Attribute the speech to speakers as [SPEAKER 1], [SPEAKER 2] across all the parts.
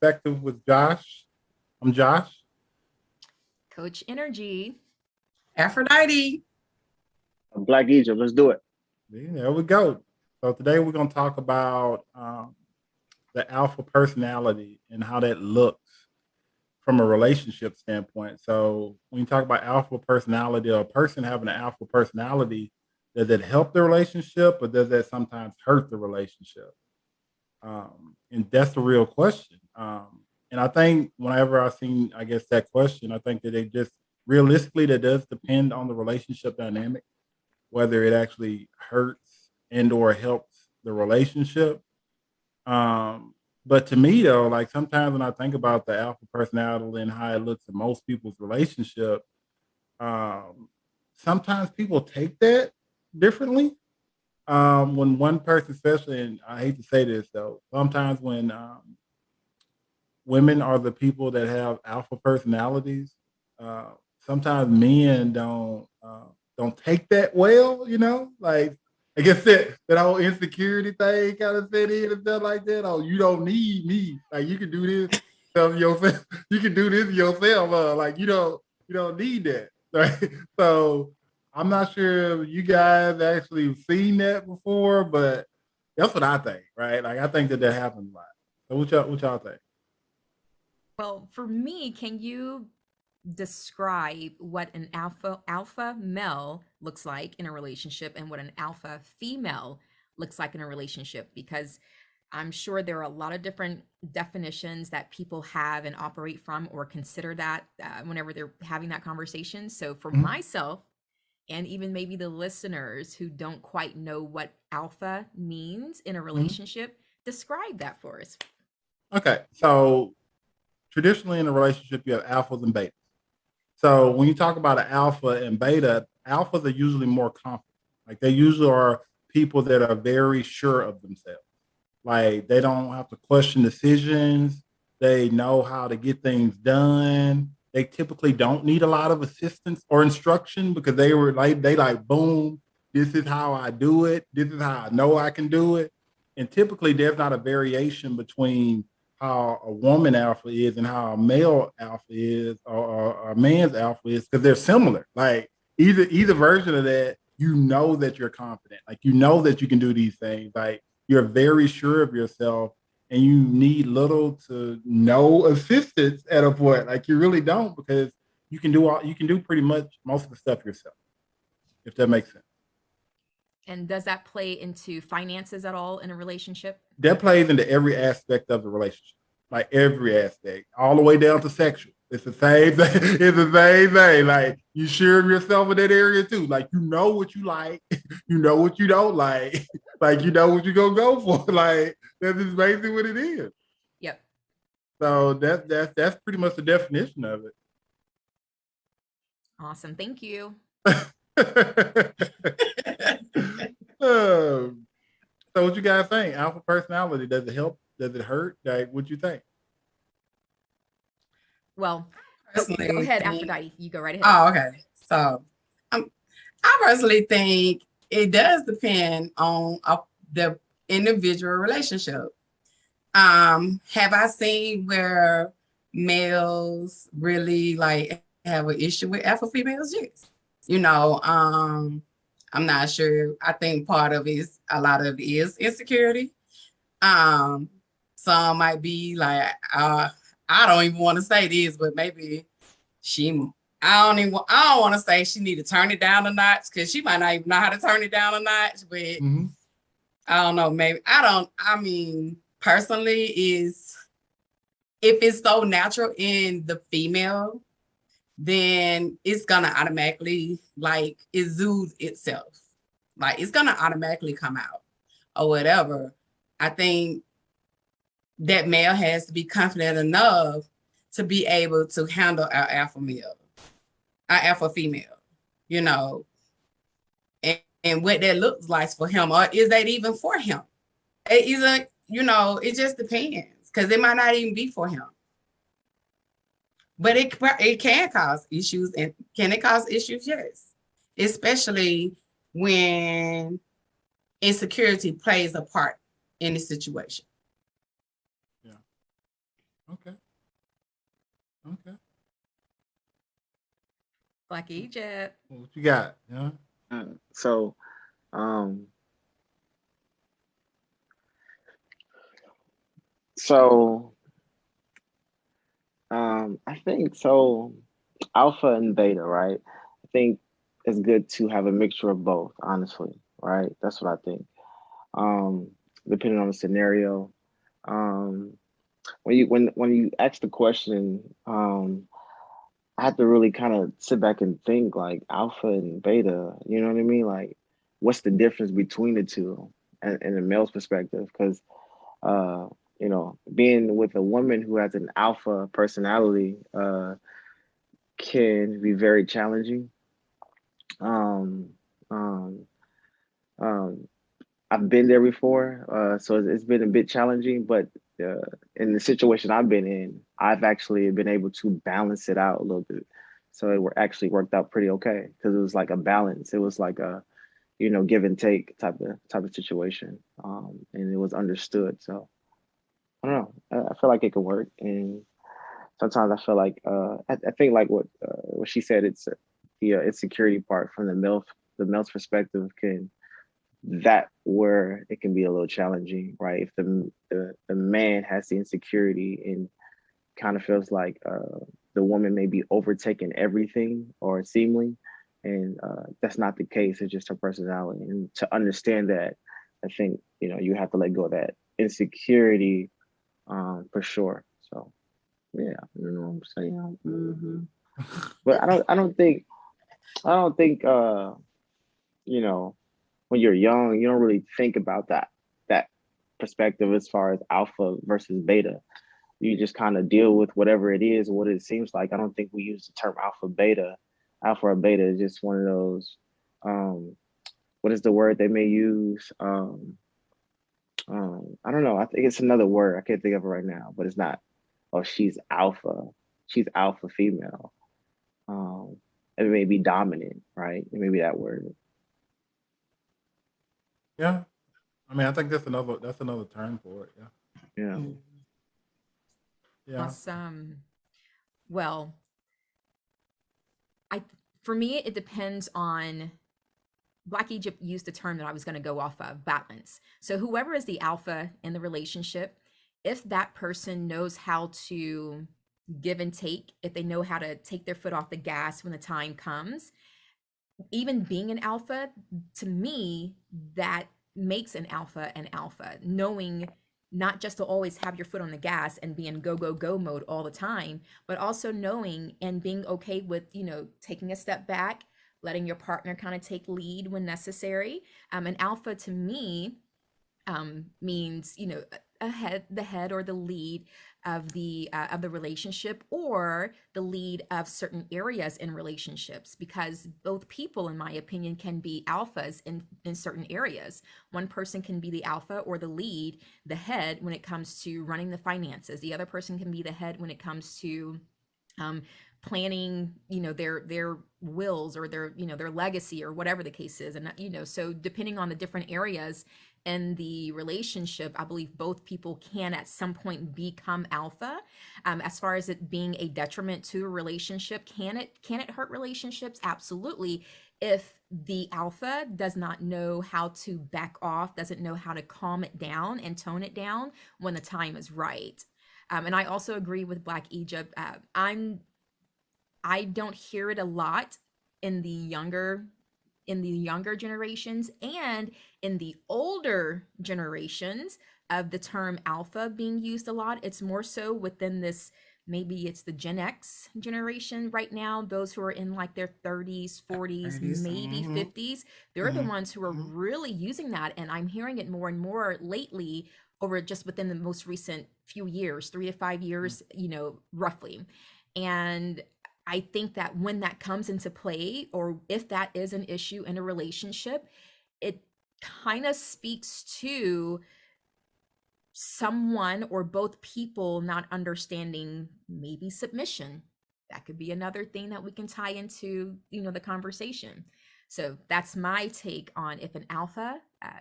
[SPEAKER 1] Perspective with Josh. I'm Josh.
[SPEAKER 2] Coach Nrgy.
[SPEAKER 3] Aphrodite.
[SPEAKER 4] Black Egypt. Let's do it.
[SPEAKER 1] There we go. So today we're going to talk about the alpha personality and how that looks from a relationship standpoint. So when you talk about alpha personality or a person having an alpha personality, does it help the relationship or does that sometimes hurt the relationship? And that's the real question. And I think whenever I've seen, I guess, that question, I think that it just realistically, that does depend on the relationship dynamic, whether it actually hurts and or helps the relationship. But to me though, like sometimes when I think about the alpha personality and how it looks in most people's relationship, sometimes people take that differently. When one person, especially, and I hate to say this though, sometimes when women are the people that have alpha personalities, uh, sometimes men don't take that well, like I guess that whole insecurity thing kind of set in and stuff like that. Oh, you don't need me. Like you can do this yourself. You can do this yourself. Like you don't need that. Right. So I'm not sure if you guys actually seen that before, but that's what I think. Right. Like I think that happens a lot. So what y'all think?
[SPEAKER 2] Well, for me, can you describe what an alpha male looks like in a relationship and what an alpha female looks like in a relationship? Because I'm sure there are a lot of different definitions that people have and operate from or consider that whenever they're having that conversation. So for
[SPEAKER 1] Mhm.
[SPEAKER 2] myself, and even maybe the listeners who don't quite know what alpha means in a
[SPEAKER 1] Mhm.
[SPEAKER 2] relationship, describe that for us.
[SPEAKER 1] Okay. So traditionally in a relationship, you have alphas and betas. So when you talk about an alpha and beta, alphas are usually more confident. Like they usually are people that are very sure of themselves. Like they don't have to question decisions. They know how to get things done. They typically don't need a lot of assistance or instruction because they like boom, this is how I do it. This is how I know I can do it. And typically there's not a variation between how a woman alpha is and how a male alpha is or a man's alpha is because they're similar. Like either version of that, you know that you're confident. Like you know that you can do these things. Like you're very sure of yourself and you need little to no assistance at a point. Like you really don't because you can do pretty much most of the stuff yourself, if that makes sense.
[SPEAKER 2] And does that play into finances at all in a relationship?
[SPEAKER 1] That plays into every aspect of the relationship, like every aspect, all the way down to sexual. It's the same thing. It's the same thing. Like you sure of yourself in that area too. Like you know what you like, you know what you don't like, like you know what you're gonna go for. Like that's just basically what it is.
[SPEAKER 2] Yep.
[SPEAKER 1] So that's pretty much the definition of
[SPEAKER 2] Awesome. Thank you.
[SPEAKER 1] it. Um, so what you guys think? Alpha personality, does it help? Does it hurt? Like what you think?
[SPEAKER 2] Well, go
[SPEAKER 3] Personally
[SPEAKER 2] ahead,
[SPEAKER 3] think,
[SPEAKER 2] Aphrodite. You go right ahead.
[SPEAKER 3] oh, okay. So um, I personally think it does depend on the individual relationship. Have I seen where males really like have an issue with alpha females? Yes. You know, I'm not sure. I think part of it is a lot of it is insecurity. Um, some might be like, I don't even want to say this, but maybe she, I don't want to say she need to turn it down a notch because she might not even know how to turn it down a notch. But
[SPEAKER 1] Mm-hmm.
[SPEAKER 3] I don't know. Maybe I don't. I mean, personally, is if it's so natural in the female, then it's gonna automatically like exude itself. Like it's gonna automatically come out or whatever. I think that male has to be confident enough to be able to handle our alpha male, our alpha female, you know, and what that looks like for him, or is that even for him? It isn't, it just depends because it might not even be for him. But it can cause issues, and can it cause issues? Yes, especially when insecurity plays a part in the situation.
[SPEAKER 1] Yeah. Okay. Okay.
[SPEAKER 2] Black Egypt.
[SPEAKER 1] Well, what you got? Yeah.
[SPEAKER 4] So, um, so, I think so. Alpha and beta, right? I think it's good to have a mixture of both, honestly, right? That's what I think. Um, Depending on the scenario. Um, when you ask the question, I had to really kind of sit back and think like alpha and beta. You know what I mean? Like, what's the difference between the two, and in a male's perspective? Because uh, being with a woman who has an alpha personality can be very challenging. Um, um, um, I've been there before, so it's been a bit challenging. But in the situation I've been in, I've actually been able to balance it out a little bit. So it actually worked out pretty okay because it was like a balance. It was like a give and take type of situation, and it was understood. So I don't know. I feel like it could work, and sometimes I feel like I think like what she said. It's the insecurity part from the male's perspective can that where it can be a little challenging, right? If the man has the insecurity and kind of feels like the woman may be overtaking everything or seemingly, and that's not the case. It's just her personality, and to understand that, I think you have to let go of that insecurity for sure. So yeah, you know what I'm saying. But I don't think you know when you're young, you don't really think about that perspective as far as alpha versus beta. You just kind of deal with whatever it is, what it seems like. I don't think we use the term alpha beta. Alpha or beta is just one of those. Um, what is the word they may use? I don't know. I think it's another word. I can't think of it right now, but it's not. Oh, she's alpha. She's alpha female. Um, it may be dominant, right? It may be that word.
[SPEAKER 1] Yeah. I mean, I think that's another term for it. Yeah.
[SPEAKER 4] Yeah.
[SPEAKER 1] Yeah.
[SPEAKER 2] Awesome. Well, I for me it depends on Black Egypt used the term that I was going to go off of, balance. So whoever is the alpha in the relationship, if that person knows how to give and take, if they know how to take their foot off the gas when the time comes, even being an alpha, to me, that makes an alpha, knowing not just to always have your foot on the gas and be in go, go, go mode all the time, but also knowing and being okay with, taking a step back, letting your partner kind of take lead when necessary. An alpha to me means the head or the lead of the relationship, or the lead of certain areas in relationships, because both people, in my opinion, can be alphas in certain areas. One person can be the alpha or the lead, the head, when it comes to running the finances. The other person can be the head when it comes to um, planning, their wills, or their legacy, or whatever the case is. And so depending on the different areas in the relationship, I believe both people can at some point become alpha. As far as it being a detriment to a relationship, can it hurt relationships? Absolutely. If the alpha does not know how to back off, doesn't know how to calm it down and tone it down when the time is right. And I also agree with Black Egypt. I don't hear it a lot in the younger generations, and in the older generations of the term alpha being used a lot. It's more so within this, maybe it's the Gen X generation right now, those who are in like their 30s, 40s,
[SPEAKER 3] 30s.
[SPEAKER 2] maybe 50s. They're the ones who are really using that. And I'm hearing it more and more lately, over just within the most recent few years, 3 to 5 years, roughly. And I think that when that comes into play, or if that is an issue in a relationship, it kind of speaks to someone or both people not understanding maybe submission. That could be another thing that we can tie into, the conversation. So that's my take on, if an alpha,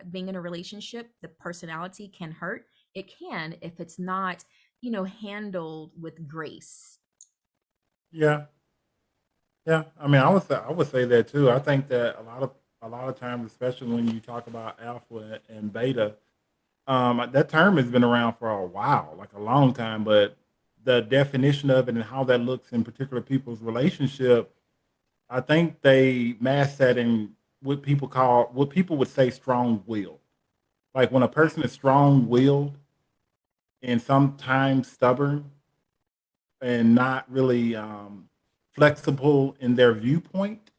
[SPEAKER 2] being in a relationship, the personality can hurt. It can, if it's not handled with grace?
[SPEAKER 1] Yeah, yeah. I mean, I would say that too. I think that a lot of times, especially when you talk about alpha and beta, that term has been around for a while, like a long time, but the definition of it and how that looks in particular people's relationship, I think they mask that in what people would say strong will. Like when a person is strong willed and sometimes stubborn and not really flexible in their viewpoint,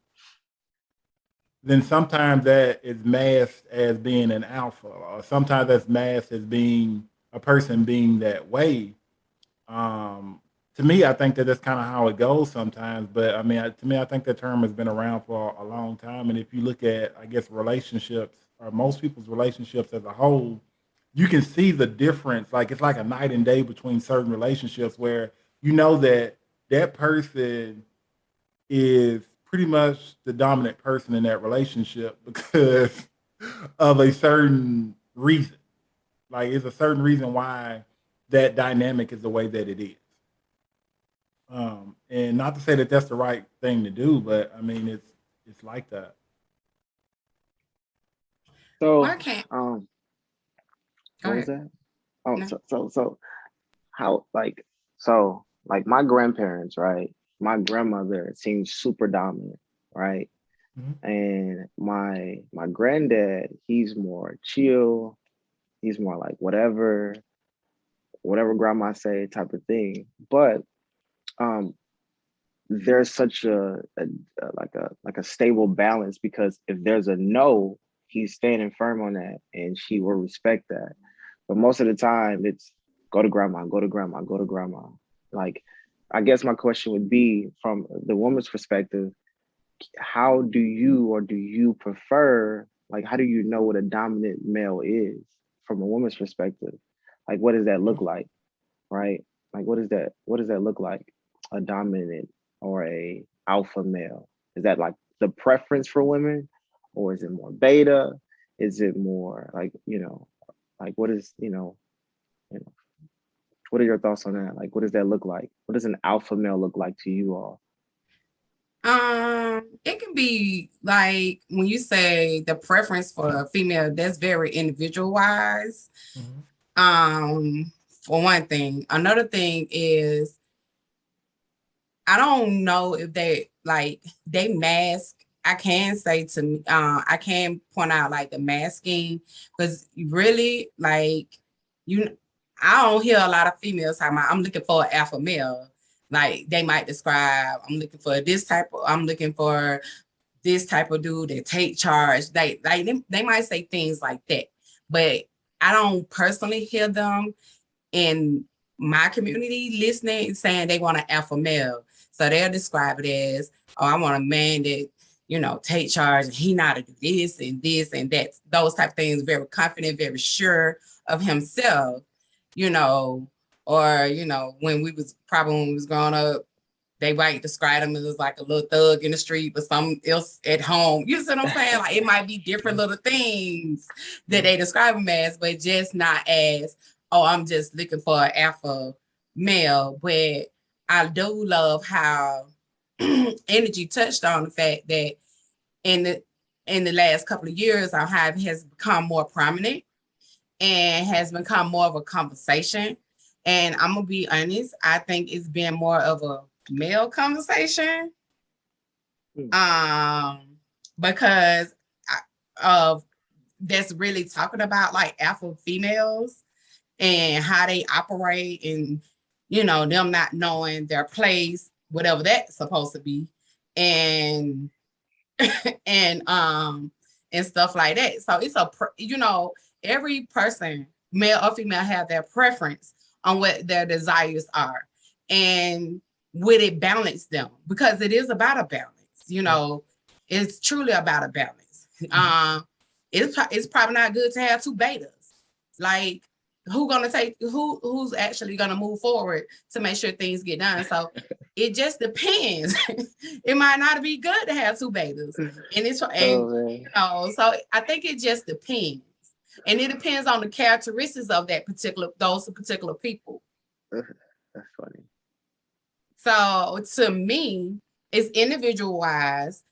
[SPEAKER 1] then sometimes that is masked as being an alpha, or sometimes that's masked as being a person being that way. Um, to me, I think that that's kind of how it goes sometimes. But I mean, to me, I think the term has been around for a long time. And if you look at, I guess, relationships or most people's relationships as a whole, you can see the difference. Like it's like a night and day between certain relationships where you know that that person is pretty much the dominant person in that relationship because of a certain reason. Like it's a certain reason why that dynamic is the way that it is. And not to say that that's the right thing to do, but I mean it's like that.
[SPEAKER 3] Why
[SPEAKER 4] So,
[SPEAKER 3] can't go
[SPEAKER 4] what was
[SPEAKER 3] ahead?
[SPEAKER 4] that? Oh,
[SPEAKER 3] No.
[SPEAKER 4] so how like my grandparents, right? My grandmother seems super dominant, right?
[SPEAKER 1] Mhm.
[SPEAKER 4] And my granddad, he's more chill. He's more like whatever grandma say type of thing. But um there's such a stable balance because if there's a no, he's standing firm on that and she will respect that. But most of the time it's go to grandma, go to grandma, go to grandma. Like I guess my question would be from the woman's perspective, how do you or do you prefer, like how do you know what a dominant male is from a woman's perspective? Like what does that look like, right? Like what does that look like? A dominant or a alpha male? Is that like the preference for women? Or is it more beta? Is it more like, like what is, you know, what are your thoughts on that? Like what does that look like? What does an alpha male look like to you all?
[SPEAKER 3] It can be like when you say the preference for a female, that's very individual wise.
[SPEAKER 1] Mhm.
[SPEAKER 3] For one thing. Another thing is I don't know if they mask. I can say to me, I can point out like the masking, because really you, I don't hear a lot of females talking about I'm looking for an alpha male. Like they might describe, I'm looking for this type of dude that take charge. They might say things like that, but I don't personally hear them in my community listening and saying they want an alpha male. So they'll describe it as, oh, I want a man that, take charge and he know how to do this and that. Those type of things, very confident, very sure of himself, you know, or, when we was growing up, they might describe him as like a little thug in the street, but something else at home. You see what I'm saying? Like it might be different little things that they describe him as, but just not as, oh, I'm just looking for an alpha male. But I do love how Energy touched on the fact that in the in the last couple of years, our hive has become more prominent and has become more of a conversation. And I'm gonna be honest, I think it's been more of a male conversation,
[SPEAKER 4] Hmm.
[SPEAKER 3] um, because of that's really talking about like alpha females and how they operate, and them not knowing their place, whatever that's supposed to be, and and and stuff like that. So it's every person, male or female, have their preference on what their desires are, and would it balance them, because it is about a balance.
[SPEAKER 1] Yeah.
[SPEAKER 3] It's truly about a balance.
[SPEAKER 1] Mhm.
[SPEAKER 3] It's probably not good to have two betas. Like who's actually gonna move forward to make sure things get done. So it just depends. It might not be good to have two betas.
[SPEAKER 4] Oh man.
[SPEAKER 3] So I think it just depends. And it depends on the characteristics of those particular people.
[SPEAKER 4] That's funny.
[SPEAKER 3] So to me, it's individual wise.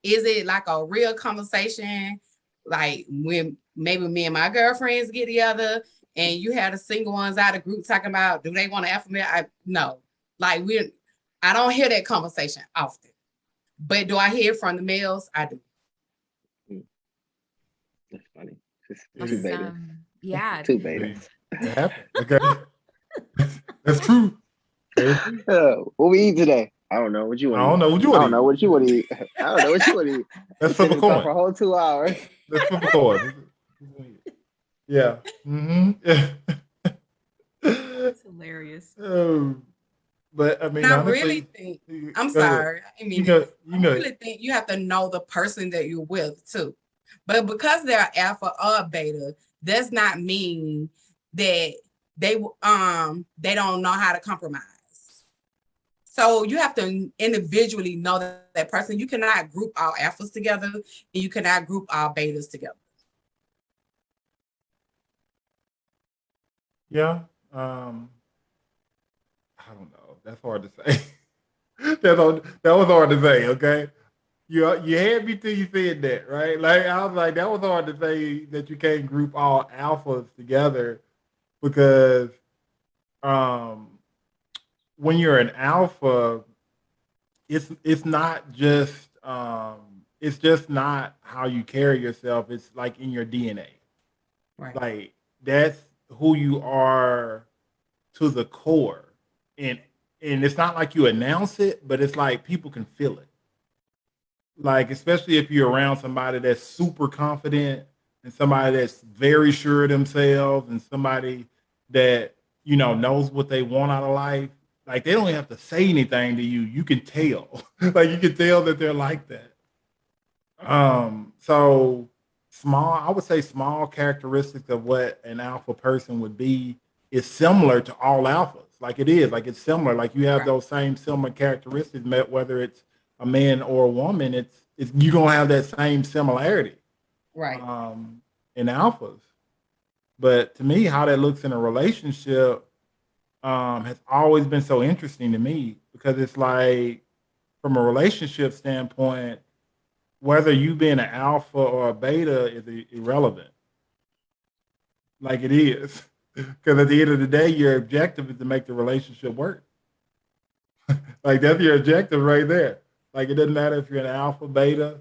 [SPEAKER 3] Is it like a real conversation? Like when maybe me and my girlfriends get together and you have the single ones out of the group talking about, do they want an alpha male? No. Like I don't hear that conversation often. But do I hear it from the males? I do.
[SPEAKER 4] That's funny. It's two
[SPEAKER 1] It-
[SPEAKER 4] betas.
[SPEAKER 2] Yeah.
[SPEAKER 4] Two
[SPEAKER 1] it
[SPEAKER 4] betas.
[SPEAKER 1] happened. Okay. That's true. Very true.
[SPEAKER 4] What we eat today? I don't know. What you want
[SPEAKER 1] I
[SPEAKER 4] to
[SPEAKER 1] don't
[SPEAKER 4] eat?
[SPEAKER 1] know what you
[SPEAKER 4] I
[SPEAKER 1] want
[SPEAKER 4] don't
[SPEAKER 1] to
[SPEAKER 4] know
[SPEAKER 1] eat.
[SPEAKER 4] what you want to eat. I don't know what you want to eat.
[SPEAKER 1] Let's
[SPEAKER 4] We
[SPEAKER 1] flip
[SPEAKER 4] sit
[SPEAKER 1] a
[SPEAKER 4] in the car
[SPEAKER 1] coin.
[SPEAKER 4] for a whole 2 hours.
[SPEAKER 1] Let's flip a coin. Yeah.
[SPEAKER 2] That's hilarious.
[SPEAKER 1] But I mean,
[SPEAKER 3] And I really
[SPEAKER 1] honestly,
[SPEAKER 3] think, I'm
[SPEAKER 1] go ahead.
[SPEAKER 3] sorry, I
[SPEAKER 1] You
[SPEAKER 3] mean,
[SPEAKER 1] go.
[SPEAKER 3] I
[SPEAKER 1] You go.
[SPEAKER 3] really think you have to know the person that you're with too. But because they're alpha or beta, does not mean that they don't know how to compromise. So you have to individually know that person. You cannot group all alphas together, and you cannot group all betas together.
[SPEAKER 1] Yeah. I don't know. That's hard to say. That was hard to say. Okay. You had me till you said that, right? Like I was like, that was hard to say that you can't group all alphas together because um when you're an alpha, it's just not how you carry yourself. It's like in your DNA.
[SPEAKER 3] Right.
[SPEAKER 1] Like that's who you are to the core. And and it's not like you announce it, but it's like people can feel it. Like especially if you're around somebody that's super confident and somebody that's very sure of themselves and somebody that knows what they want out of life. Like they don't even have to say anything to you. You can tell. Like you can tell that they're like that. So I would say small characteristics of what an alpha person would be is similar to all alphas. Like it is, like it's similar. Like you have
[SPEAKER 3] Right.
[SPEAKER 1] those same similar characteristics, whether it's a man or a woman. It's you gonna have that same similarity
[SPEAKER 3] Right.
[SPEAKER 1] in alphas. But to me, how that looks in a relationship has always been so interesting to me because it's like from a relationship standpoint, whether you being an alpha or a beta is irrelevant. Like it is. Because at the end of the day, your objective is to make the relationship work. Like that's your objective right there. Like it doesn't matter if you're an alpha, beta,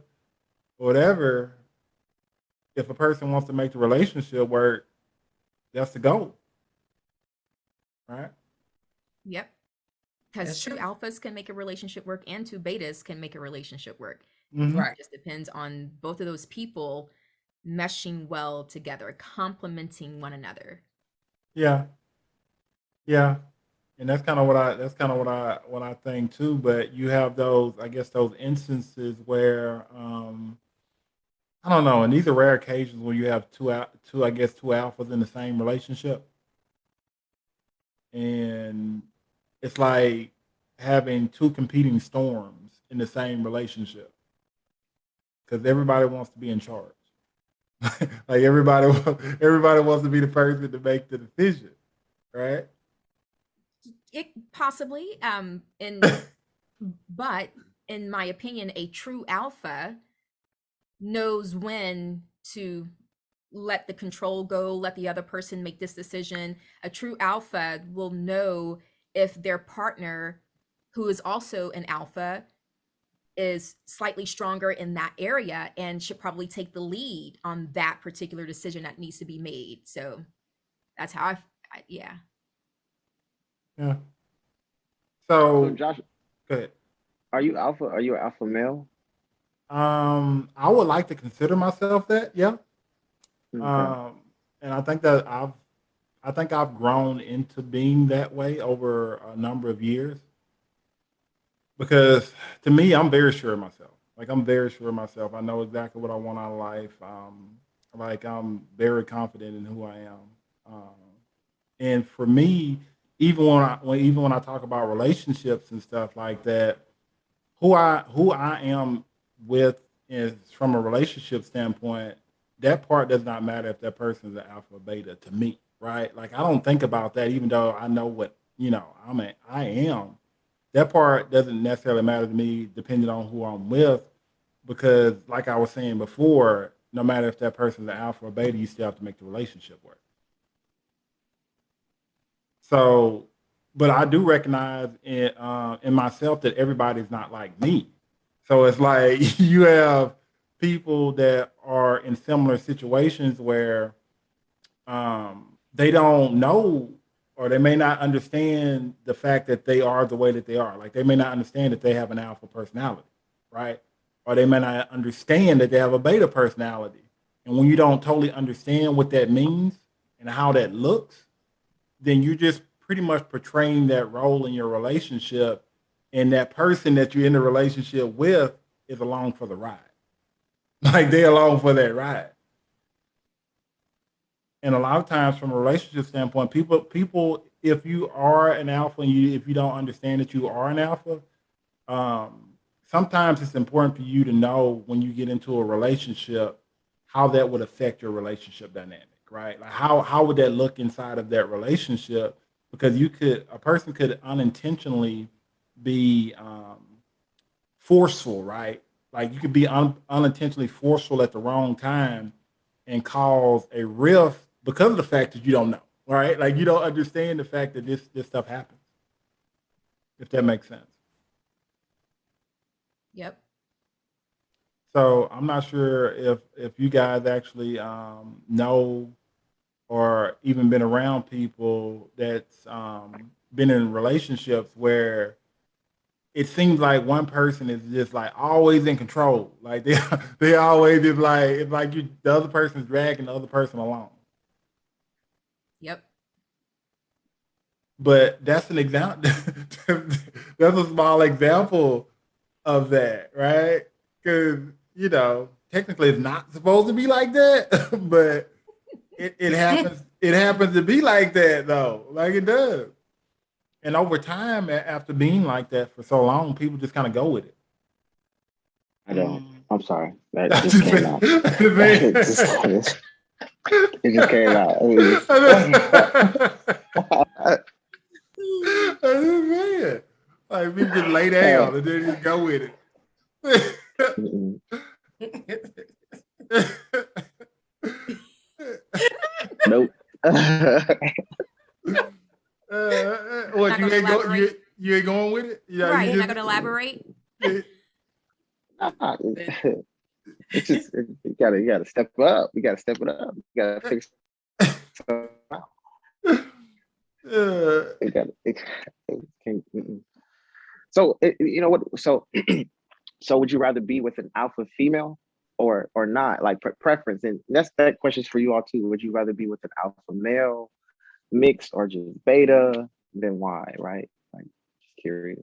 [SPEAKER 1] or whatever. If a person wants to make the relationship work, that's the goal. Right?
[SPEAKER 2] Yep. Because
[SPEAKER 3] That's
[SPEAKER 2] two
[SPEAKER 3] true.
[SPEAKER 2] alphas can make a relationship work and two betas can make a relationship work.
[SPEAKER 1] Mm-hmm.
[SPEAKER 3] Right.
[SPEAKER 2] It just depends on both of those people meshing well together, complementing one another.
[SPEAKER 1] Yeah. Yeah. And that's kind of what I think too. But you have those, I guess, those instances where I don't know, and these are rare occasions where you have I guess, two alphas in the same relationship, and it's like having two competing storms in the same relationship because everybody wants to be in charge. Like everybody wants to be the person to make the decision, right?
[SPEAKER 2] It possibly, but in my opinion, a true alpha knows when to let the control go, let the other person make this decision. A true alpha will know if their partner, who is also an alpha, is slightly stronger in that area and should probably take the lead on that particular decision that needs to be made. So that's how yeah.
[SPEAKER 1] Yeah.
[SPEAKER 4] So
[SPEAKER 1] So
[SPEAKER 4] Josh,
[SPEAKER 1] go ahead.
[SPEAKER 4] are you alpha? Are you an alpha male?
[SPEAKER 1] I would like to consider myself that, yeah.
[SPEAKER 4] Okay.
[SPEAKER 1] Um, and I think I've grown into being that way over a number of years because to me, I'm very sure of myself. Like I'm very sure of myself. I know exactly what I want out of life. Like I'm very confident in who I am. Um, and for me, even when I talk about relationships and stuff like that, who I am with is from a relationship standpoint. That part does not matter if that person is an alpha or beta to me right? Like I don't think about that, even though I know what I am. That part doesn't necessarily matter to me, depending on who I'm with, because like I was saying before, no matter if that person's an alpha or beta, you still have to make the relationship work. So, but I do recognize in myself that everybody's not like me. So it's like you have people that are in similar situations where they don't know, or they may not understand the fact that they are the way that they are. Like they may not understand that they have an alpha personality, right? Or they may not understand that they have a beta personality. And when you don't totally understand what that means and how that looks, then you're just pretty much portraying that role in your relationship. And that person that you're in the relationship with is along for the ride. Like they're along for that ride. And a lot of times from a relationship standpoint, people, if you are an alpha and if you don't understand that you are an alpha, sometimes it's important for you to know when you get into a relationship, how that would affect your relationship dynamic, right? Like how would that look inside of that relationship? Because a person could unintentionally be forceful, right? Like you could be unintentionally forceful at the wrong time and cause a rift because of the fact that you don't know, right? Like you don't understand the fact that this stuff happens. If that makes sense.
[SPEAKER 2] Yep.
[SPEAKER 1] So I'm not sure if you guys actually know or even been around people that's been in relationships where it seems like one person is just like always in control. Like they always just like it's like the other person's dragging the other person along.
[SPEAKER 2] Yep.
[SPEAKER 1] But that's an example. That's a small example of that, right? Because technically it's not supposed to be like that, but it happens. It happens to be like that though, like it does. And over time, after being like that for so long, people just kind of go with it.
[SPEAKER 4] I don't. I'm sorry. That just came out. It just came out.
[SPEAKER 1] I just saying. Like people just lay down and then just go with it.
[SPEAKER 4] Nope.
[SPEAKER 1] What you ain't going with it? Yeah,
[SPEAKER 2] right. You're not gonna elaborate.
[SPEAKER 4] It's just you gotta step up. You gotta step it up. You gotta fix it out. So you know what? So so would you rather be with an alpha female or not? Like preference, and that question's for you all too. Would you rather be with an alpha male, mixed, or just beta? Then why? Right? Like, just curious.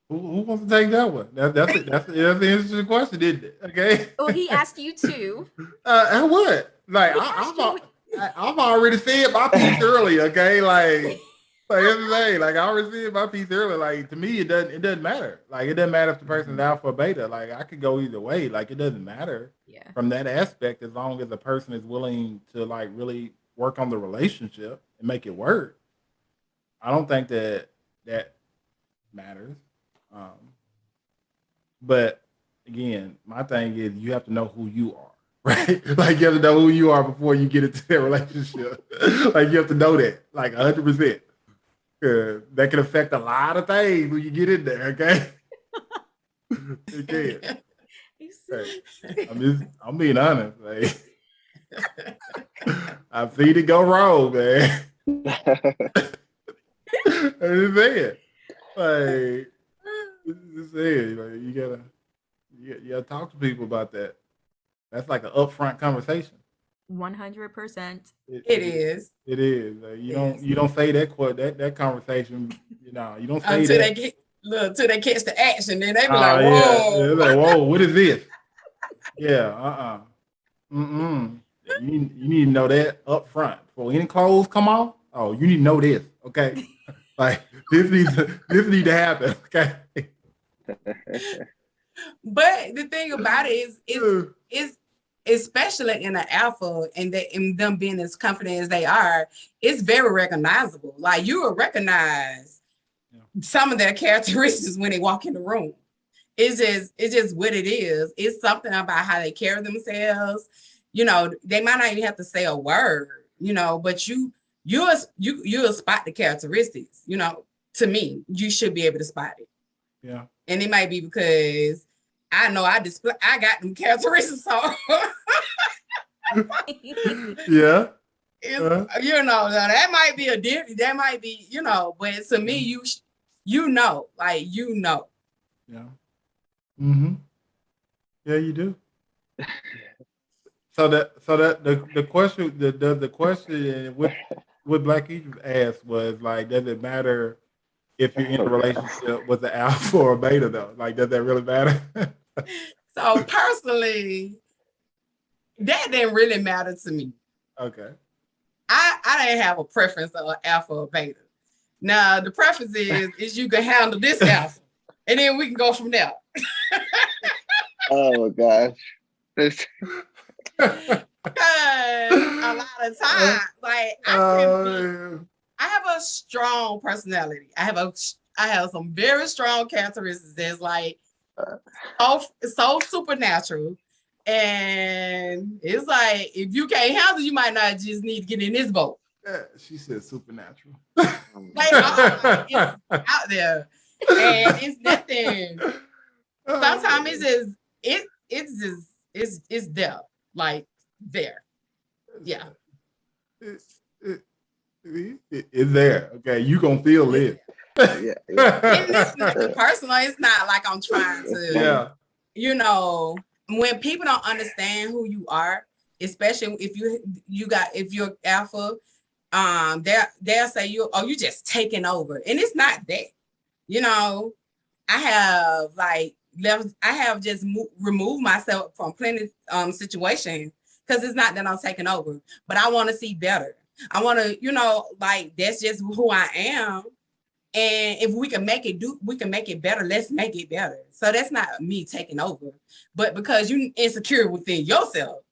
[SPEAKER 1] Who wants to take that one? That's an interesting question, isn't it? Okay.
[SPEAKER 2] Well, he asked you too.
[SPEAKER 1] And what? Like I've already said my piece earlier. Okay, like everything. Like I already said my piece earlier. Like to me, it doesn't matter. Like it doesn't matter if the person's alpha or beta. Like I could go either way. Like it doesn't matter from that aspect as long as the person is willing to like really work on the relationship and make it work. I don't think that matters. But again, my thing is you have to know who you are, right? Like you have to know who you are before you get into that relationship. Like you have to know that, like 100%. That can affect a lot of things when you get in there, okay? It can. Hey, I'm being honest. Like, I've seen it go wrong, man. I'm just saying. Like, you gotta talk to people about that. That's like an upfront conversation.
[SPEAKER 2] 100%.
[SPEAKER 3] It is.
[SPEAKER 1] It is. You don't say that conversation. You don't say
[SPEAKER 3] until
[SPEAKER 1] that.
[SPEAKER 3] Until they catch the action, then they be like, whoa.
[SPEAKER 1] Yeah, like, whoa, what is this? Yeah, You need to know that up front before any clothes come off. Oh, you need to know this, okay? Like this needs to happen, okay?
[SPEAKER 3] But the thing about it is especially in an alpha and them being as confident as they are, it's very recognizable. Like you will recognize some of their characteristics when they walk in the room. It's just what it is. It's something about how they carry themselves. You know, they might not even have to say a word, you know, but you'll spot the characteristics, you know. To me, you should be able to spot it.
[SPEAKER 1] Yeah.
[SPEAKER 3] And it might be because I know I got them characteristics. So
[SPEAKER 1] Yeah.
[SPEAKER 3] You know, that might be that might be, you know, but to me, you know, like, you know.
[SPEAKER 1] Yeah. Mm-hmm. Yeah, you do. So the question the question what Black Egypt asked was like, does it matter if you're in a relationship with the alpha or beta though? Like, does that really matter?
[SPEAKER 3] So personally, that didn't really matter to me.
[SPEAKER 1] Okay.
[SPEAKER 3] I didn't have a preference of alpha or beta. Now the preference is you can handle this alpha, and then we can go from there.
[SPEAKER 4] Oh my gosh.
[SPEAKER 3] Because a lot of times, like I have a strong personality. I have some very strong characteristics that's like so supernatural. And it's like, if you can't handle, you might not just need to get in this boat.
[SPEAKER 1] She said supernatural.
[SPEAKER 3] Like, it's out there, and it's nothing. Sometimes it's there, like there. Yeah.
[SPEAKER 1] It's there. Okay, you gonna feel it.
[SPEAKER 4] Yeah.
[SPEAKER 3] And it's nothing personal. It's not like I'm trying to, you know, when people don't understand who you are, especially if you're alpha, they'll say you just taking over, and it's not that. You know, I have just removed myself from plenty situations because it's not that I'm taking over, but I want to see better. I want to, you know, like, that's just who I am. And if we can make it better, let's make it better. So that's not me taking over, but because you insecure within yourself,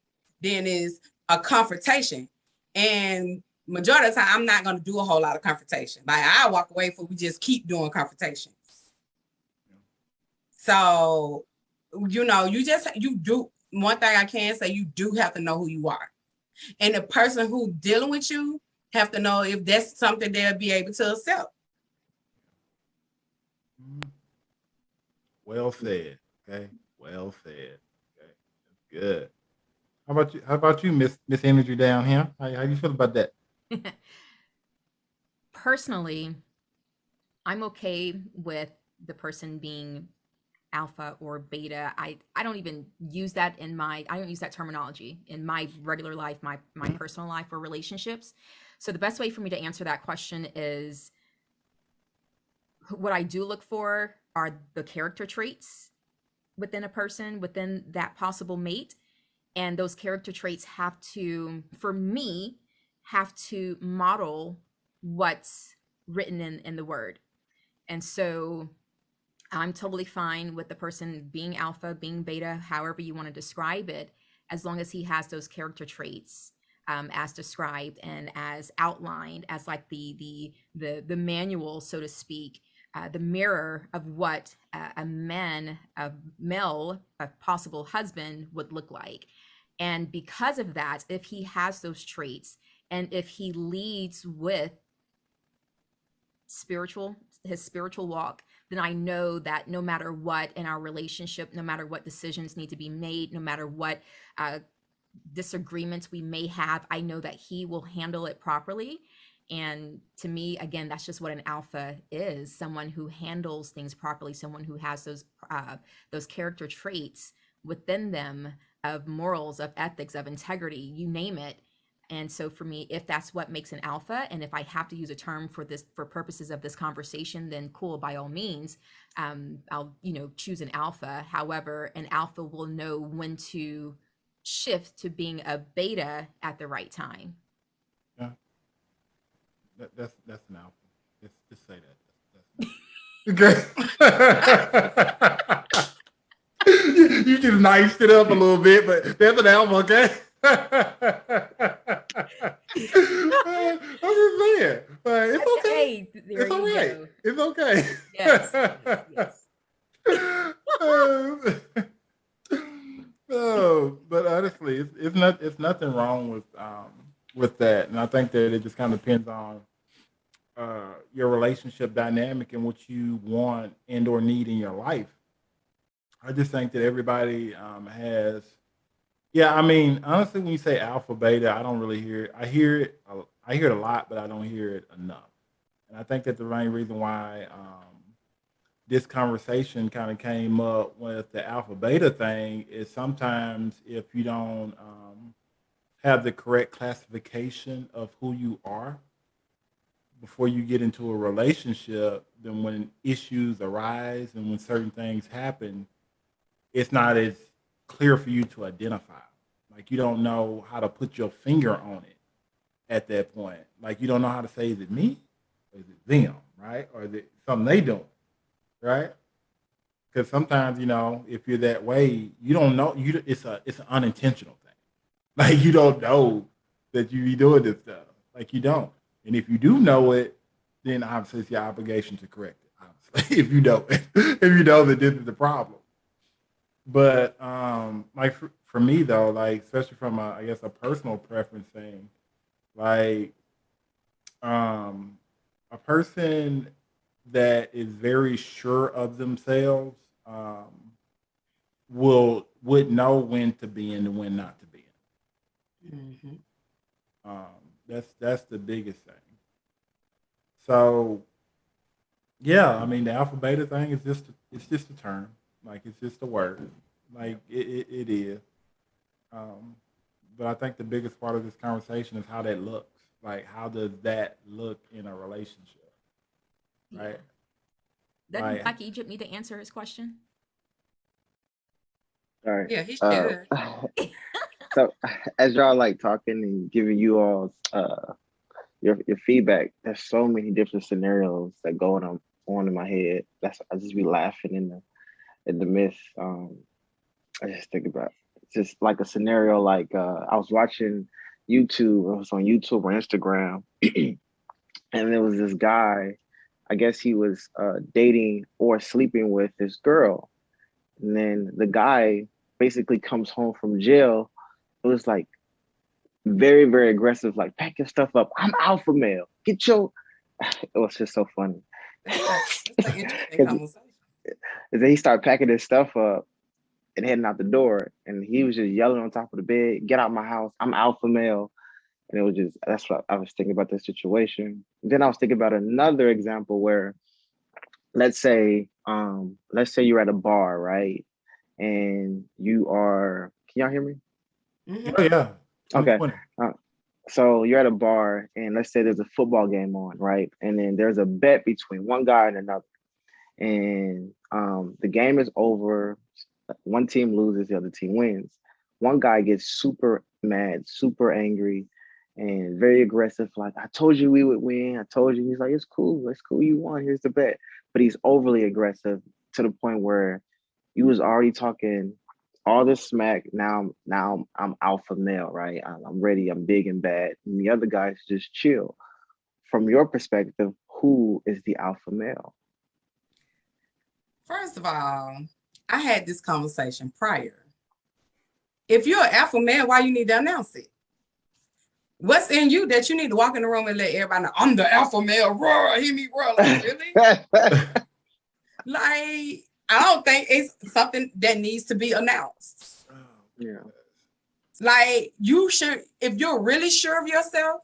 [SPEAKER 3] then it's a confrontation. And majority of the time, I'm not going to do a whole lot of confrontation. Like, I walk away if we just keep doing confrontation. So, you know, you do, one thing I can say, you do have to know who you are. And the person who dealing with you have to know if that's something they'll be able to accept.
[SPEAKER 1] Well said. Okay. Well said. Okay. That's good. How about you, Miss Nrgy down here? How you feel about that?
[SPEAKER 2] Personally, I'm okay with the person being alpha or beta. I don't even use that I don't use that terminology in my regular life, my personal life or relationships. So the best way for me to answer that question is, what I do look for are the character traits within a person, within that possible mate. And those character traits have to model what's written in the word. And so I'm totally fine with the person being alpha, being beta, however you want to describe it, as long as he has those character traits as described and as outlined, as like the manual, so to speak, the mirror of what a male, a possible husband would look like. And because of that, if he has those traits, and if he leads with his spiritual walk, then I know that no matter what in our relationship, no matter what decisions need to be made, no matter what disagreements we may have, I know that he will handle it properly. And to me, again, that's just what an alpha is: someone who handles things properly, someone who has those character traits within them, of morals, of ethics, of integrity, you name it. And so for me, if that's what makes an alpha, and if I have to use a term for purposes of this conversation, then cool, by all means, I'll choose an alpha. However, an alpha will know when to shift to being a beta at the right time.
[SPEAKER 1] Yeah, that's an alpha. Just say that. That's okay. You just niced it up a little bit, but that's an alpha, okay? I'm just saying, but it's okay.
[SPEAKER 2] Hey, there
[SPEAKER 1] It's all
[SPEAKER 2] you
[SPEAKER 1] right.
[SPEAKER 2] go.
[SPEAKER 1] It's okay.
[SPEAKER 2] Yes, yes, yes.
[SPEAKER 1] But honestly, it's nothing wrong with that, and I think that it just kind of depends on your relationship dynamic and what you want and or need in your life. I just think that everybody has. Yeah, I mean, honestly, when you say alpha beta, I don't really hear it. I hear it. I hear it a lot, but I don't hear it enough. And I think that the main reason why this conversation kind of came up with the alpha beta thing is sometimes if you don't have the correct classification of who you are before you get into a relationship, then when issues arise and when certain things happen, it's not as clear for you to identify. Like you don't know how to put your finger on it at that point. Like you don't know how to say, is it me? Or is it them? Right? Or is it something they doing? Right? Because sometimes, if you're that way, you don't know it's an unintentional thing. Like you don't know that you be doing this stuff. Like you don't. And if you do know it, then obviously it's your obligation to correct it. Obviously, if you know it, if you know that this is the problem. But like for me though, like especially from I guess a personal preference thing, like um a person that is very sure of themselves would know when to be in and when not to be in. That's the biggest thing. So yeah, I mean the alpha beta thing is just a term, like it's just a word, like it is. Um, but I think the biggest part of this conversation is how that looks. Like how does that look in a relationship,
[SPEAKER 2] Yeah.
[SPEAKER 1] right?
[SPEAKER 2] Doesn't
[SPEAKER 1] Like
[SPEAKER 2] Black Egypt need to answer his question?
[SPEAKER 4] All right.
[SPEAKER 3] Yeah, he should.
[SPEAKER 4] So as y'all like talking and giving you all your feedback, there's so many different scenarios that go on in my head. I just be laughing in the midst. I just think about just like a scenario like I was watching YouTube. I was on YouTube or Instagram, and there was this guy. I guess he was dating or sleeping with this girl, and then the guy basically comes home from jail. It was like very, very aggressive, like pack your stuff up. I'm alpha male. Get your. It was just so funny.
[SPEAKER 3] That's an interesting conversation.
[SPEAKER 4] And then he started packing his stuff up and heading out the door, and he was just yelling on top of the bed, "Get out my house! I'm alpha male!" And it was just that's what I was thinking about the situation. And then I was thinking about another example where, let's say you're at a bar, right, and you are. Can y'all hear me?
[SPEAKER 1] oh yeah,
[SPEAKER 4] Okay.
[SPEAKER 1] 2020.
[SPEAKER 4] So you're at a bar and let's say there's a football game on, right? And then there's a bet between one guy and another. And the game is over. One team loses, the other team wins. One guy gets super mad, super angry, and very aggressive. Like, I told you we would win. I told you. He's like, it's cool. It's cool. You won. Here's the bet. But he's overly aggressive to the point where you was already talking all this smack. Now I'm alpha male, right? I'm ready. I'm big and bad. And the other guy's just chill. From your perspective, who is the alpha male?
[SPEAKER 3] First of all, I had this conversation prior. If you're an alpha male, why you need to announce it? What's in you that you need to walk in the room and let everybody know I'm the alpha male? Roar, hear me roar. Like, really? Like, I don't think it's something that needs to be announced.
[SPEAKER 4] Yeah.
[SPEAKER 3] Like, you should, if you're really sure of yourself,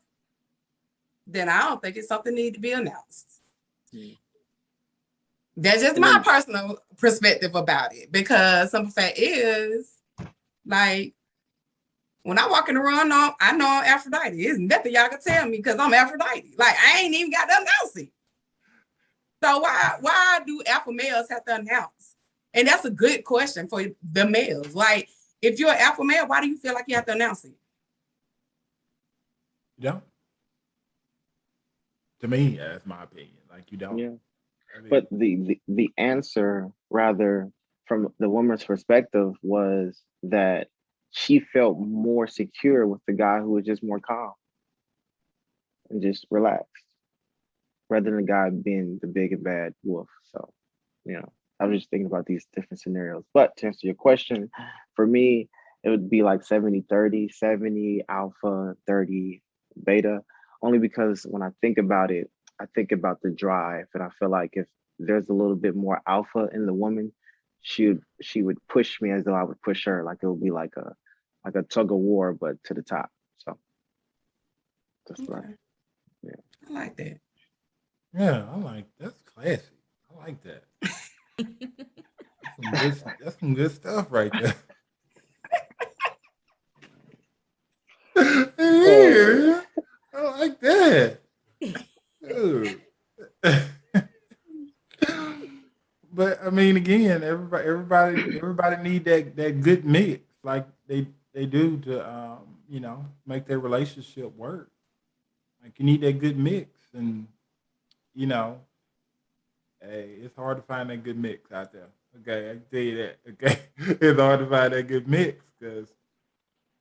[SPEAKER 3] then I don't think it's something that needs to be announced. That's just my personal perspective about it. Because some fact is, like, when I walk in the room, I know I'm Aphrodite. There's nothing y'all can tell me because I'm Aphrodite. Like, I ain't even got to announce it. So why do alpha males have to announce? And that's a good question for the males. Like, if you're an alpha male, why do you feel like you have to announce it?
[SPEAKER 1] You don't. To me, that's my opinion. Like you don't.
[SPEAKER 4] Yeah.
[SPEAKER 1] I mean,
[SPEAKER 4] But the answer rather from the woman's perspective was that she felt more secure with the guy who was just more calm and just relaxed, rather than the guy being the big and bad wolf. So, I was just thinking about these different scenarios. But to answer your question, for me, it would be like 70-30, 70 alpha, 30 beta, only because when I think about it, I think about the drive. And I feel like if there's a little bit more alpha in the woman, she would push me as though I would push her. Like it would be like a tug of war, but to the top. So that's
[SPEAKER 3] Okay.
[SPEAKER 4] right. Yeah.
[SPEAKER 3] I like that.
[SPEAKER 1] Yeah, I like that's classy. I like that. That's some good stuff right there. Yeah, I like that. Dude. But I mean, again, everybody need that good mix, like they do to make their relationship work. Like you need that good mix, and you know, hey, it's hard to find that good mix out there. Okay, I can tell you that. Okay, it's hard to find that good mix because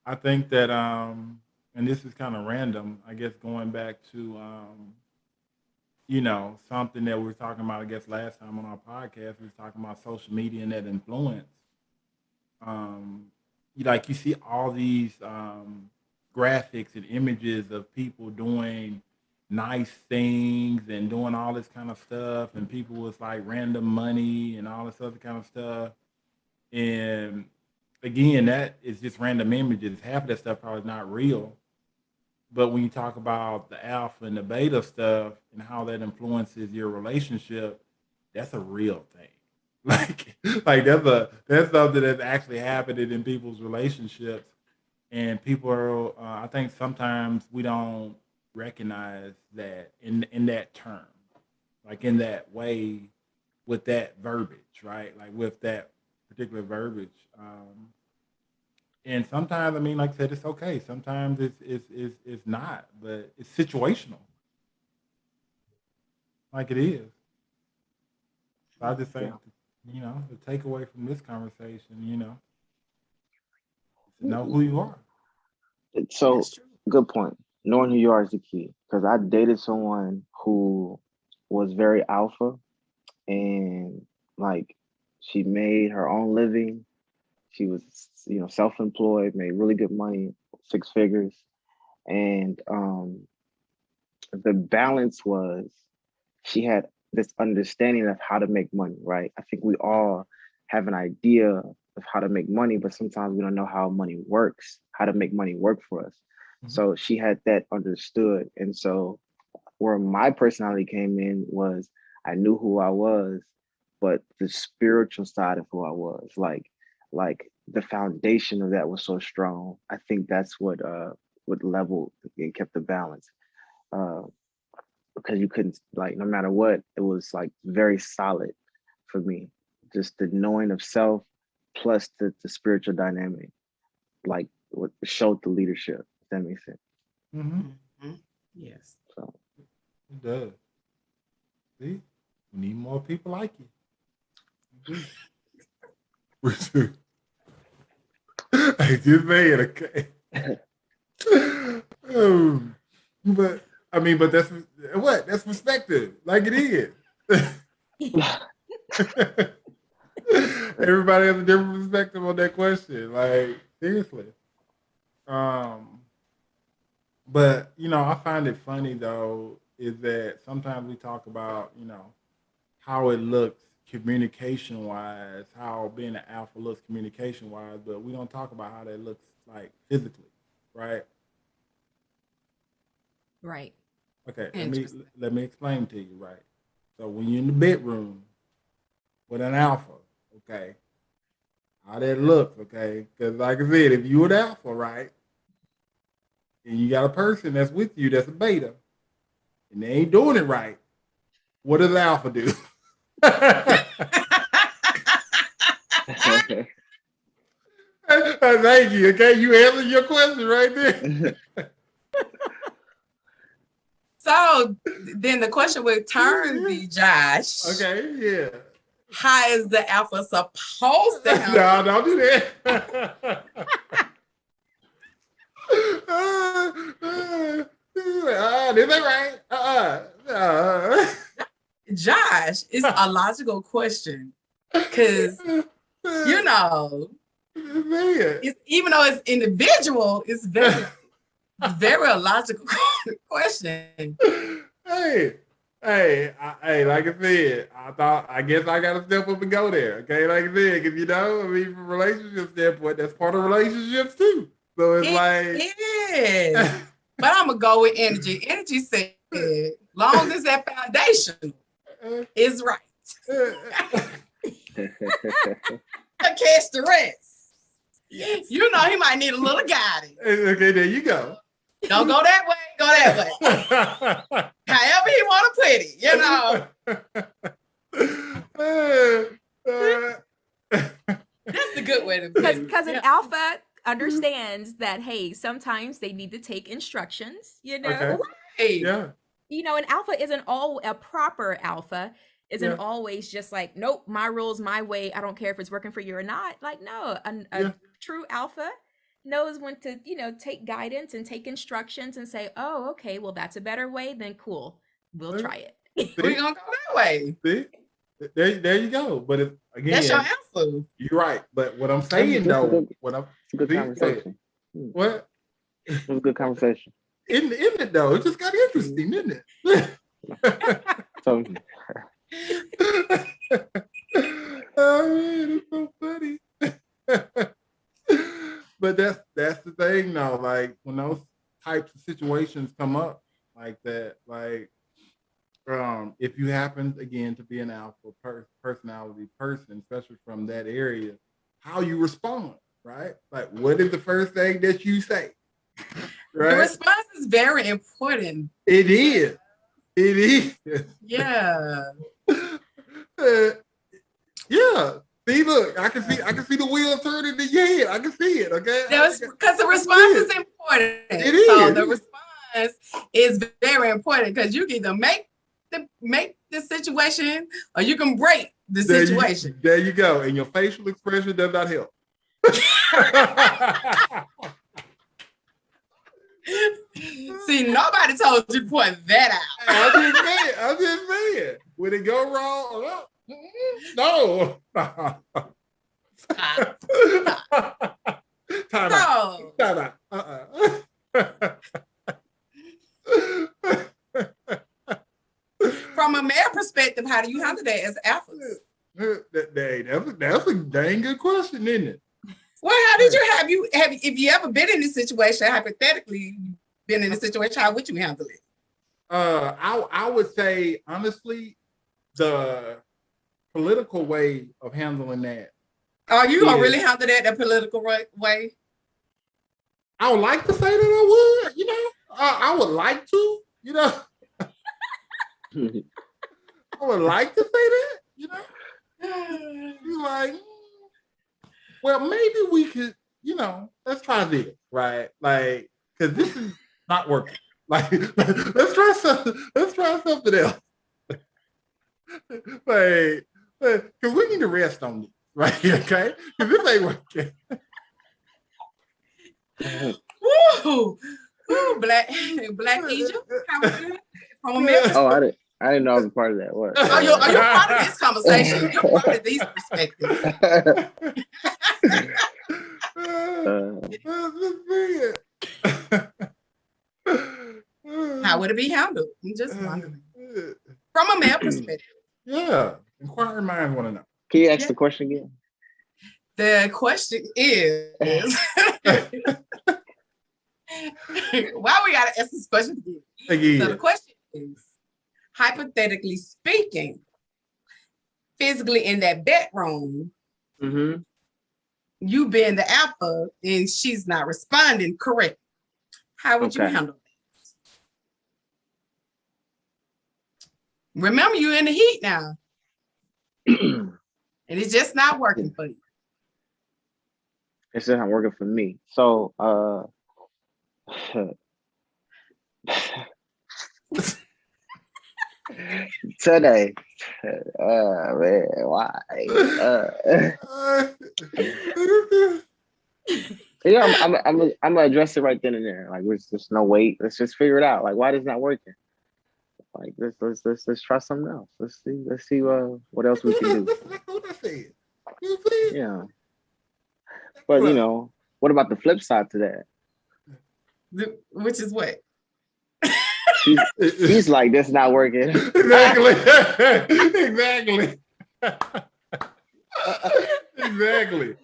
[SPEAKER 1] I think that and this is kind of random. I guess going back to something that we were talking about, I guess last time on our podcast, we were talking about social media and that influence. You see all these graphics and images of people doing nice things and doing all this kind of stuff, and people with like random money and all this other kind of stuff. And again, that is just random images. Half of that stuff probably not real. But when you talk about the alpha and the beta stuff and how that influences your relationship, that's a real thing. Like that's something that's actually happening in people's relationships, and people are. I think sometimes we don't recognize that in that term, like in that way, with that verbiage, right? Like with that particular verbiage. And sometimes, I mean, like I said, it's okay. Sometimes it's not, but it's situational, like it is. So I just think,
[SPEAKER 4] Yeah.
[SPEAKER 1] the takeaway from this conversation, is to know who you are.
[SPEAKER 4] So
[SPEAKER 3] That's true.
[SPEAKER 4] good point. Knowing who you are is the key. Because I dated someone who was very alpha, and like she made her own living. She was, self-employed, made really good money, 6 figures, and the balance was she had this understanding of how to make money, right? I think we all have an idea of how to make money, but sometimes we don't know how money works, how to make money work for us.
[SPEAKER 1] Mhm.
[SPEAKER 4] So she had that understood. And so where my personality came in was I knew who I was, but the spiritual side of who I was, like the foundation of that was so strong. I think that's what leveled and kept the balance. Uh, because you couldn't, like, no matter what, it was like very solid for me. Just the knowing of self plus the spiritual dynamic, like what showed the leadership, if that makes sense.
[SPEAKER 1] Mm-hmm.
[SPEAKER 3] Mhm. Yes.
[SPEAKER 4] So
[SPEAKER 1] It does. See, we need more people like you. We do. We do. I just made okay. But I mean, but that's what that's perspective, like it is. Everybody has a different perspective on that question. Like seriously. Um, but I find it funny though is that sometimes we talk about how it looks communication wise, how being an alpha looks communication wise, but we don't talk about how that looks like physically, right?
[SPEAKER 2] Right.
[SPEAKER 1] Okay,
[SPEAKER 3] Interesting.
[SPEAKER 1] let me explain to you, right? So when you're in the bedroom with an alpha, okay, how that looks, okay? Because like I said, if you an alpha, right, and you got a person that's with you that's a beta, and they ain't doing it right, what does alpha do? Thank you. Okay, you answered your question right there.
[SPEAKER 3] So then the question would turn be, Josh.
[SPEAKER 1] Okay, yeah.
[SPEAKER 3] How is the alpha supposed to handle?
[SPEAKER 1] No, don't do that. This ain't right.
[SPEAKER 3] Josh, it's a logical question because you know, it's, even though it's individual, it's very a logical question.
[SPEAKER 1] Hey, like I said, I guess I gotta step up and go there. Okay, like I said, because you know, I mean, from a relationship standpoint, that's part of relationships too. So it's
[SPEAKER 3] It is. But I'm gonna go with energy. Energy said, long as that foundation is right. Catch the rest. Yes. You know he might need a little guidance.
[SPEAKER 1] Okay, there you go.
[SPEAKER 3] Don't go that way, go that way. However he want to put it, That's the good way to put it.
[SPEAKER 2] Because an alpha understands that, hey, sometimes they need to take instructions,
[SPEAKER 1] Okay.
[SPEAKER 3] Right.
[SPEAKER 1] Yeah.
[SPEAKER 2] An alpha isn't a proper alpha isn't always just like, nope, my rules, my way. I don't care if it's working for you or not. Like, no, a true alpha knows when to, take guidance and take instructions and say, oh, okay, well, that's a better way. Then cool, we'll try it.
[SPEAKER 3] We're gonna go that way.
[SPEAKER 1] See? There you go. But if, again,
[SPEAKER 3] that's your alpha.
[SPEAKER 1] You're right. But what I'm saying though,
[SPEAKER 4] it's a good conversation.
[SPEAKER 1] What?
[SPEAKER 4] It was a good conversation.
[SPEAKER 1] Isn't it though? It just got interesting, isn't it?
[SPEAKER 4] So,
[SPEAKER 1] oh man, it's so funny. But that's the thing though. Like when those types of situations come up like that, like if you happen again to be an alpha personality person, especially from that area, how you respond, right? Like what is the first thing that you say? Right?
[SPEAKER 3] The response is very important.
[SPEAKER 1] It is. It is.
[SPEAKER 3] Yeah.
[SPEAKER 1] Yeah. See, look, I can see the wheel turning in your head. I can see it. Okay.
[SPEAKER 3] Because the response is important.
[SPEAKER 1] It is.
[SPEAKER 3] So the response is very important because you can either make the situation or you can break the situation.
[SPEAKER 1] There you go. And your facial expression does not help.
[SPEAKER 3] See, nobody told you to point that out.
[SPEAKER 1] I'm just saying. When it go wrong, no.
[SPEAKER 3] Stop.
[SPEAKER 1] Time out.
[SPEAKER 3] From a male perspective, how do you handle that as alphas?
[SPEAKER 1] That's a dang good question, isn't it?
[SPEAKER 3] Well, how did you if you ever been in this situation, hypothetically been in a situation, how would you handle it?
[SPEAKER 1] I would say honestly, the political way of handling that.
[SPEAKER 3] Are you gonna really handle that the political way?
[SPEAKER 1] I would like to say that I would, I would like to, I would like to say that, You're like, well, maybe we could, let's try this, right? Like, because this is not working. Like, let's try something else. Like, because we need to rest on this, right? Okay, because this ain't working.
[SPEAKER 3] Woo! Ooh, Black Egypt. How was it? From America?
[SPEAKER 4] Oh, I didn't know I was a part of that. What?
[SPEAKER 3] Oh, you're part of this conversation. You're part of these perspectives. How would it be handled? I'm just wondering. From a male perspective.
[SPEAKER 1] Yeah. Inquiring minds want to know.
[SPEAKER 4] Can you ask the question again?
[SPEAKER 3] The question is why we gotta ask this question again? So the question is, hypothetically speaking, physically in that bedroom, you being the alpha and she's not responding correct. How would you handle that? Remember, you're in the heat now. And it's just not working for you.
[SPEAKER 4] It's just not working for me. So Today. Man, why? Yeah, I'm gonna address it right then and there. Like, there's just no wait. Let's just figure it out. Like, why is it not working? Like, let's try something else. Let's see what else we can do. Yeah, but what about the flip side to that?
[SPEAKER 3] Which is what?
[SPEAKER 4] He's like, that's not working.
[SPEAKER 1] Exactly. Exactly.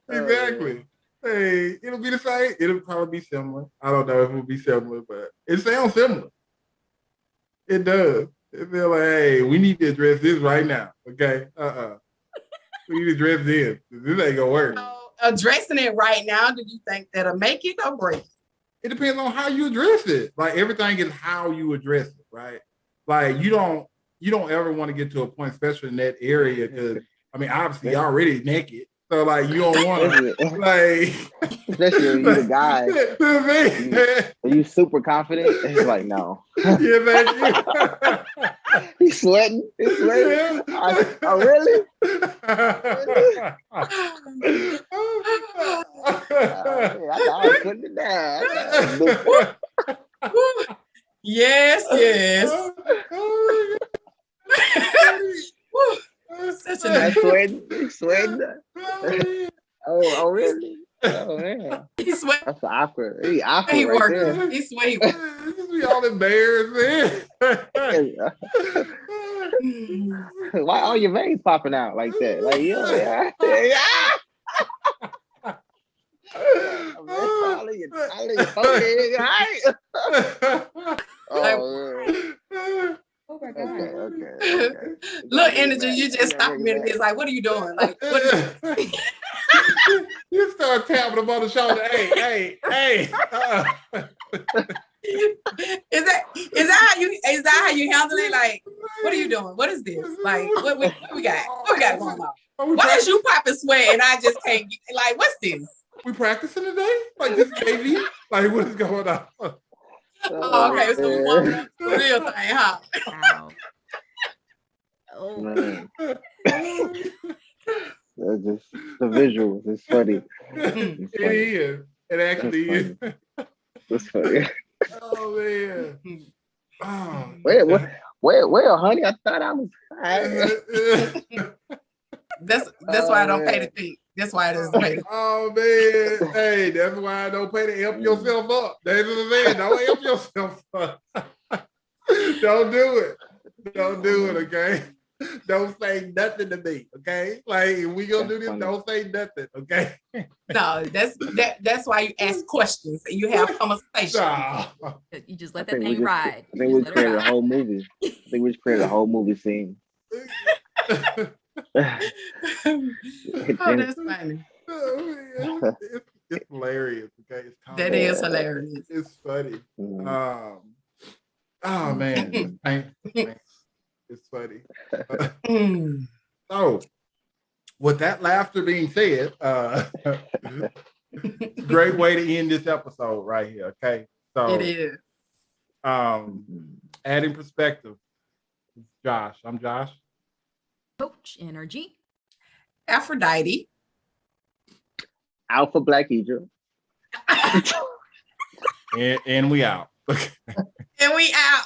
[SPEAKER 1] Exactly. Hey, it'll be the same. It'll probably be similar. I don't know if it'll be similar, but it sounds similar. It does. It feels like, hey, we need to address this right now. Okay. We need to address this. This ain't gonna work.
[SPEAKER 3] So addressing it right now, do you think that'll make it or break?
[SPEAKER 1] It depends on how you address it. Like, everything is how you address it, right? Like, you don't ever want to get to a point, especially in that area, because I mean, obviously you're already naked. So like, you don't want to like,
[SPEAKER 4] especially when you're the guy. Are you super confident? It's like, no.
[SPEAKER 1] Yeah, man.
[SPEAKER 4] He's sweating. He's sweating. Oh, really? I thought I was putting it down.
[SPEAKER 3] Yes. Such a
[SPEAKER 4] sweating. He's sweating. Oh, really? Oh, man.
[SPEAKER 3] He's sweating.
[SPEAKER 4] That's awkward. He's awkward.
[SPEAKER 3] He
[SPEAKER 4] right
[SPEAKER 3] working.
[SPEAKER 4] there.
[SPEAKER 3] He's sweating.
[SPEAKER 1] We all embarrassed, man.
[SPEAKER 4] Why all your veins popping out like that? Like, yeah.
[SPEAKER 2] Oh my God.
[SPEAKER 4] Okay.
[SPEAKER 3] Look, Nrgy, you just stopped me and it's like, what are you doing? Like, what
[SPEAKER 1] You start tapping him on the shoulder. Hey.
[SPEAKER 3] Is that how you handle it? Like, what are you doing? What is this? Like, what we got? What we got going on? Why is you popping sweat and I just can't get, like, what's this?
[SPEAKER 1] We practicing today? Like, this baby? Like, what is going on?
[SPEAKER 3] Oh, okay, so we want the real thing, huh?
[SPEAKER 2] Wow. Oh.
[SPEAKER 4] Man. Just the visuals is funny.
[SPEAKER 1] It is. It actually is.
[SPEAKER 4] It's funny.
[SPEAKER 1] Oh man. Oh.
[SPEAKER 4] Where, honey? I thought I was.
[SPEAKER 3] That's why I don't pay to think. That's why I doesn't pay to think.
[SPEAKER 1] Oh man. Hey, that's why I don't pay to help yourself up. That's what I'm saying. Don't help yourself up. Don't do it. Don't do it, okay? Don't say nothing to me, okay? Like, if we gonna do this, don't say nothing, okay?
[SPEAKER 3] No, that's why you ask questions and you have conversations.
[SPEAKER 1] Nah.
[SPEAKER 2] You just let that thing ride.
[SPEAKER 4] I think we created a whole movie. I think we just created a whole movie scene.
[SPEAKER 3] Oh, that's funny.
[SPEAKER 1] It's hilarious, okay?
[SPEAKER 3] That is hilarious.
[SPEAKER 1] It's funny. Oh man. It's funny. So, with that laughter being said, great way to end this episode right here. Okay, so
[SPEAKER 3] It is.
[SPEAKER 1] Adding perspective. Josh, I'm Josh.
[SPEAKER 2] Coach Nrgy.
[SPEAKER 3] Aphrodite.
[SPEAKER 4] Alpha Black Egypt.
[SPEAKER 1] And we out.
[SPEAKER 3] And we out.